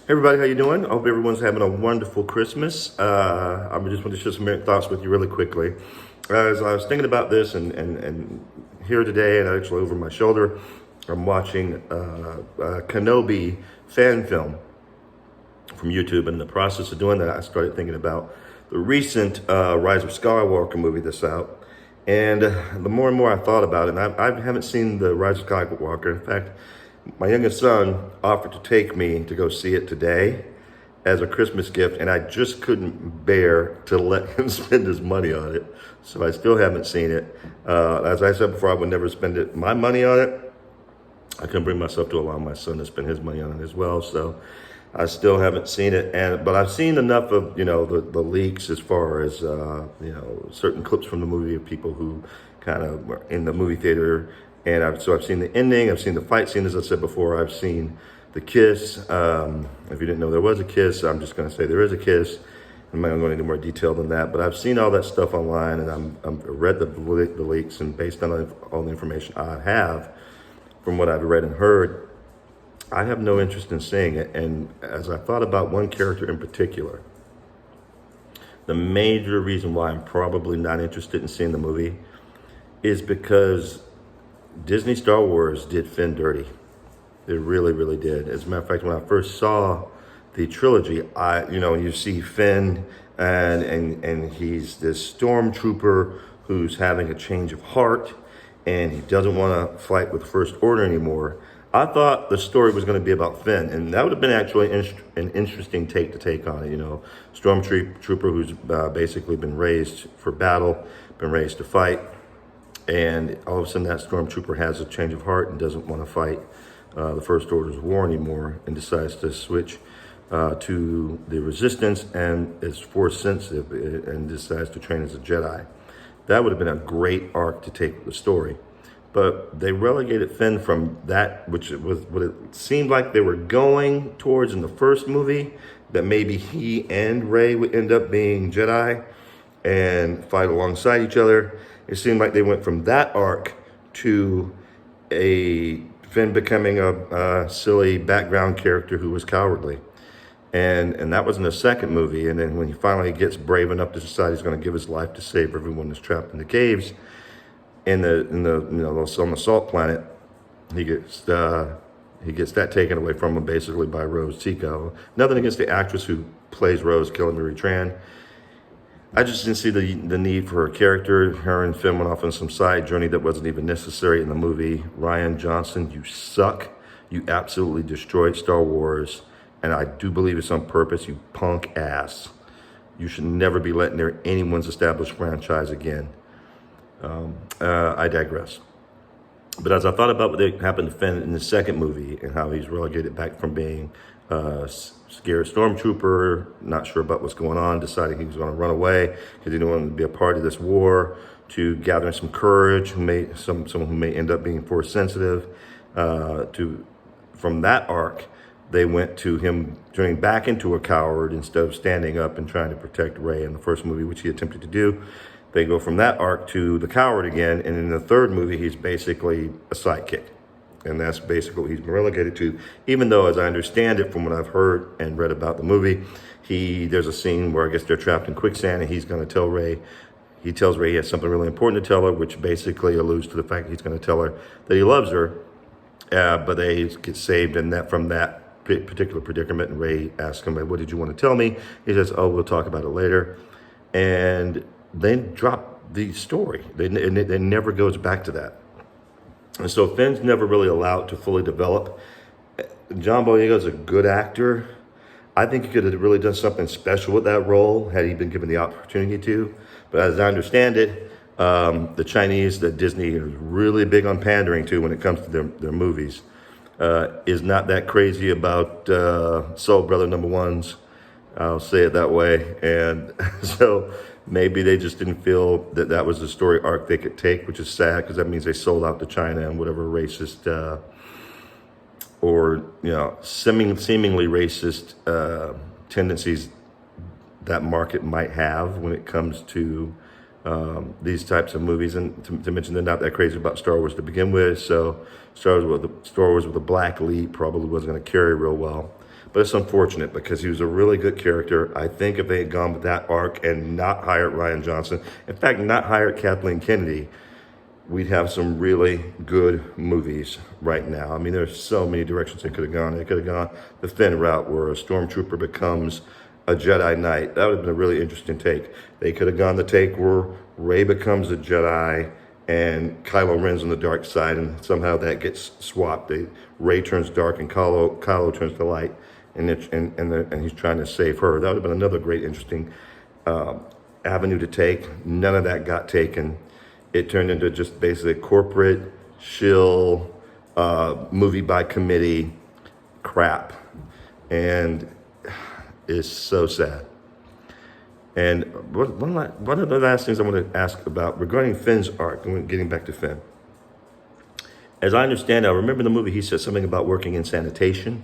Hey everybody, how you doing? I hope everyone's having a wonderful Christmas. I just want to share some thoughts with you really quickly. As I was thinking about this and here today, and actually over my shoulder, I'm watching a Kenobi fan film from YouTube. And in the process of doing that, I started thinking about the recent Rise of Skywalker movie that's out. And the more and more I thought about it, and I haven't seen the Rise of Skywalker. In fact, my youngest son offered to take me to go see it today as a Christmas gift, and I just couldn't bear to let him spend his money on it. So I still haven't seen it. As I said before, I would never spend my money on it. I couldn't bring myself to allow my son to spend his money on it as well. So I still haven't seen it, but I've seen enough of the leaks as far as certain clips from the movie of people who kind of were in the movie theater. And so I've seen the ending, I've seen the fight scene, as I said before, I've seen the kiss. If you didn't know there was a kiss, I'm just going to say there is a kiss. I'm not going to go into more detail than that, but I've seen all that stuff online, and I've read the leaks, and based on all the information I have from what I've read and heard, I have no interest in seeing it. And as I thought about one character in particular, the major reason why I'm probably not interested in seeing the movie is because Disney Star Wars did Finn dirty. It really, really did. As a matter of fact, when I first saw the trilogy, you see Finn and he's this stormtrooper who's having a change of heart, and he doesn't want to fight with First Order anymore. I thought the story was going to be about Finn, and that would have been actually an interesting take on it. Stormtrooper who's basically been raised for battle, been raised to fight. And all of a sudden that stormtrooper has a change of heart and doesn't want to fight the First Order's war anymore, and decides to switch to the Resistance and is force sensitive and decides to train as a Jedi. That would have been a great arc to take with the story. But they relegated Finn from that, which was what it seemed like they were going towards in the first movie, that maybe he and Rey would end up being Jedi and fight alongside each other. It seemed like they went from that arc to a Finn becoming a silly background character who was cowardly. And that was in the second movie. And then when he finally gets brave enough to decide he's going to give his life to save everyone that's trapped in the caves on the salt planet, he gets that taken away from him basically by Rose Tico. Nothing against the actress who plays Rose, Kelly Marie Tran. I just didn't see the need for her character. Her and Finn went off on some side journey that wasn't even necessary in the movie. Rian Johnson, you suck. You absolutely destroyed Star Wars. And I do believe it's on purpose, you punk ass. You should never be letting anyone's established franchise again. I digress. But as I thought about what happened to Finn in the second movie and how he's relegated back from being scared stormtrooper, not sure about what's going on, deciding he was going to run away because he didn't want to be a part of this war, to gathering some courage, someone who may end up being force sensitive. From that arc, they went to him turning back into a coward instead of standing up and trying to protect Rey in the first movie, which he attempted to do. They go from that arc to the coward again, and in the third movie, he's basically a sidekick. And that's basically what he's been relegated to, even though, as I understand it from what I've heard and read about the movie, there's a scene where I guess they're trapped in quicksand, and he's going to tell Rey, he tells Rey he has something really important to tell her, which basically alludes to the fact that he's going to tell her that he loves her, but they get saved from that particular predicament, and Rey asks him, what did you want to tell me? He says, oh, we'll talk about it later. And they drop the story. It never goes back to that. And so Finn's never really allowed to fully develop. John Boyega is a good actor. I think he could have really done something special with that role had he been given the opportunity to. But as I understand it, the Chinese that Disney is really big on pandering to when it comes to their movies is not that crazy about Soul Brother #1s. I'll say it that way. And so maybe they just didn't feel that was the story arc they could take, which is sad because that means they sold out to China and whatever racist or seemingly racist tendencies that market might have when it comes to these types of movies. And to mention they're not that crazy about Star Wars to begin with, so Star Wars with a black lead probably wasn't going to carry real well. But it's unfortunate because he was a really good character. I think if they had gone with that arc and not hired Rian Johnson, in fact, not hired Kathleen Kennedy, we'd have some really good movies right now. I mean, there's so many directions they could have gone. They could have gone the Finn route where a stormtrooper becomes a Jedi Knight. That would have been a really interesting take. They could have gone the take where Rey becomes a Jedi and Kylo Ren's on the dark side, and somehow that gets swapped. Rey turns dark and Kylo turns to light, and he's trying to save her. That would have been another great, interesting avenue to take. None of that got taken. It turned into just basically corporate, shill, movie by committee crap. And it's so sad. And one of the last things I want to ask about regarding Finn's arc, and getting back to Finn. As I understand it, I remember in the movie he said something about working in sanitation.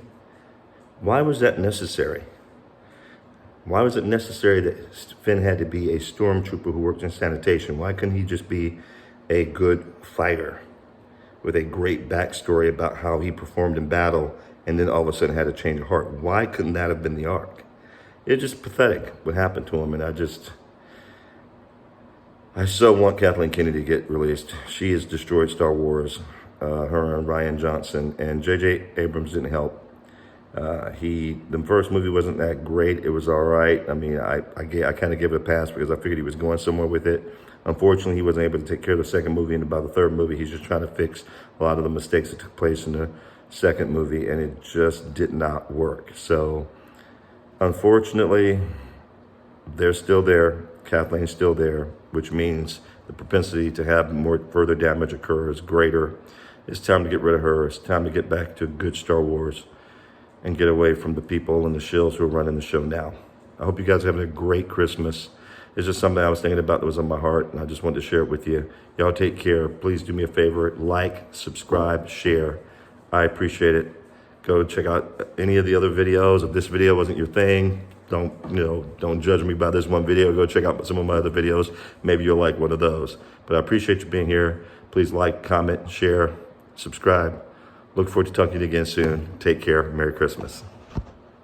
Why was that necessary? Why was it necessary that Finn had to be a stormtrooper who worked in sanitation? Why couldn't he just be a good fighter with a great backstory about how he performed in battle and then all of a sudden had a change of heart? Why couldn't that have been the arc? It's just pathetic what happened to him, and I so want Kathleen Kennedy to get released. She has destroyed Star Wars, her and Rian Johnson, and J.J. Abrams didn't help. The first movie wasn't that great. It was all right. I mean, I kind of gave it a pass because I figured he was going somewhere with it. Unfortunately, he wasn't able to take care of the second movie, and by the third movie, he's just trying to fix a lot of the mistakes that took place in the second movie, and it just did not work. So, unfortunately, they're still there. Kathleen's still there, which means the propensity to have more further damage occur is greater. It's time to get rid of her. It's time to get back to good Star Wars and get away from the people and the shills who are running the show now. I hope you guys are having a great Christmas. It's just something I was thinking about that was on my heart, and I just wanted to share it with you. Y'all take care. Please do me a favor. Like, subscribe, share. I appreciate it. Go check out any of the other videos. If this video wasn't your thing, don't judge me by this one video. Go check out some of my other videos. Maybe you'll like one of those. But I appreciate you being here. Please like, comment, share, subscribe. Look forward to talking to you again soon. Take care. Merry Christmas.